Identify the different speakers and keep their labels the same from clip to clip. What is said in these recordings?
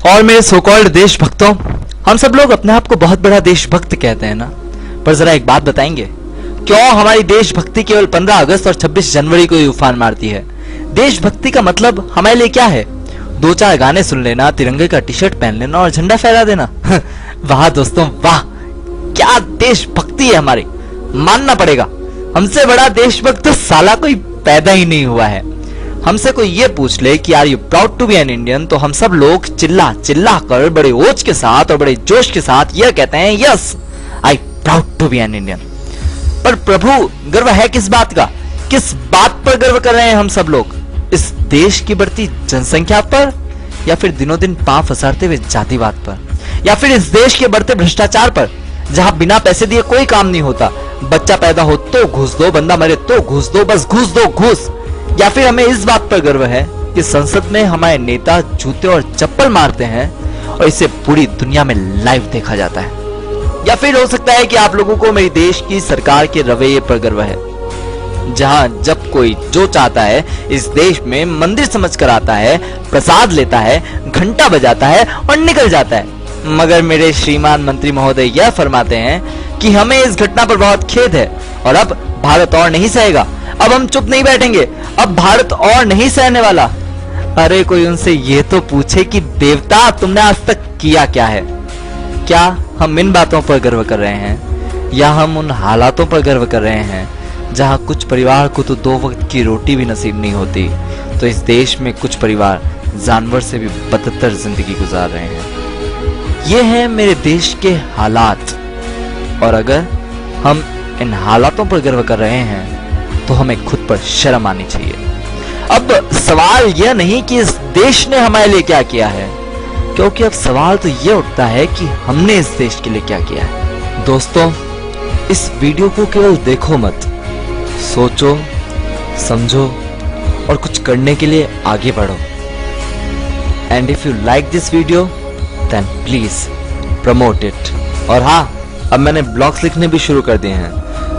Speaker 1: और मेरे so called देशभक्तों, हम सब लोग अपने आप को बहुत बड़ा देशभक्त कहते हैं ना, पर जरा एक बात बताएंगे, क्यों हमारी देशभक्ति केवल 15 अगस्त और 26 जनवरी को ही उफान मारती है? देशभक्ति का मतलब हमारे लिए क्या है? 2-4 गाने सुन लेना, तिरंगे का टी शर्ट पहन लेना और झंडा फहरा देना? वाह दोस्तों वाह, क्या देशभक्ति है हमारी, मानना पड़ेगा। हमसे बड़ा देशभक्त तो साला कोई पैदा ही नहीं हुआ है। हमसे कोई ये पूछ ले कि are you proud to be an Indian, तो हम सब लोग चिल्ला चिल्ला कर बड़े ओज के साथ और बड़े जोश के साथ यह कहते हैं, yes I proud to be an Indian. पर प्रभु, गर्व है किस बात का? किस बात पर गर्व कर रहे हैं हम सब लोग? इस देश की बढ़ती जनसंख्या पर, या फिर दिनों दिन पांव फसारते हुए जातिवाद पर, या फिर इस देश के बढ़ते भ्रष्टाचार पर, जहां बिना पैसे दिए कोई काम नहीं होता? बच्चा पैदा हो तो घूस दो, बंदा मरे तो घूस दो, बस घूस दो घूस। या फिर हमें इस बात पर गर्व है कि संसद में हमारे नेता जूते और चप्पल मारते हैं और इसे पूरी दुनिया में लाइव देखा जाता है? या फिर हो सकता है कि आप लोगों को मेरी देश की सरकार के रवैये पर गर्व है, जहां जब कोई जो चाहता है इस देश में मंदिर समझकर आता है, प्रसाद लेता है, घंटा बजाता है और निकल जाता है। मगर मेरे श्रीमान मंत्री महोदय यह फरमाते हैं कि हमें इस घटना पर बहुत खेद है और अब भारत और नहीं सहेगा, अब हम चुप नहीं बैठेंगे, अब भारत और नहीं सहने वाला। अरे कोई उनसे ये तो पूछे कि देवता तुमने आज तक किया क्या है? क्या हम इन बातों पर गर्व कर रहे हैं, या हम उन हालातों पर गर्व कर रहे हैं जहां कुछ परिवार को तो 2 वक्त की रोटी भी नसीब नहीं होती, तो इस देश में कुछ परिवार जानवर से भी बदतर जिंदगी गुजार रहे हैं। ये है मेरे देश के हालात, और अगर हम इन हालातों पर गर्व कर रहे हैं तो हमें खुद पर शर्म आनी चाहिए। अब सवाल यह नहीं कि इस देश ने हमारे लिए क्या किया है, क्योंकि अब सवाल तो यह उठता है कि हमने इस देश के लिए क्या किया है। दोस्तों, इस वीडियो को केवल देखो मत, सोचो, समझो और कुछ करने के लिए आगे बढ़ो। And if you like this video then please promote it. और हाँ, अब मैंने ब्लॉग्स लिखने भी शुरू कर दिए हैं,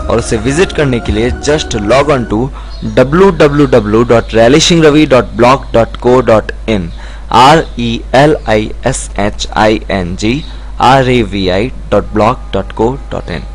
Speaker 1: और उसे विजिट करने के लिए just log on to www.relishingravi.blog.co.in relishingravI.blog.co.in।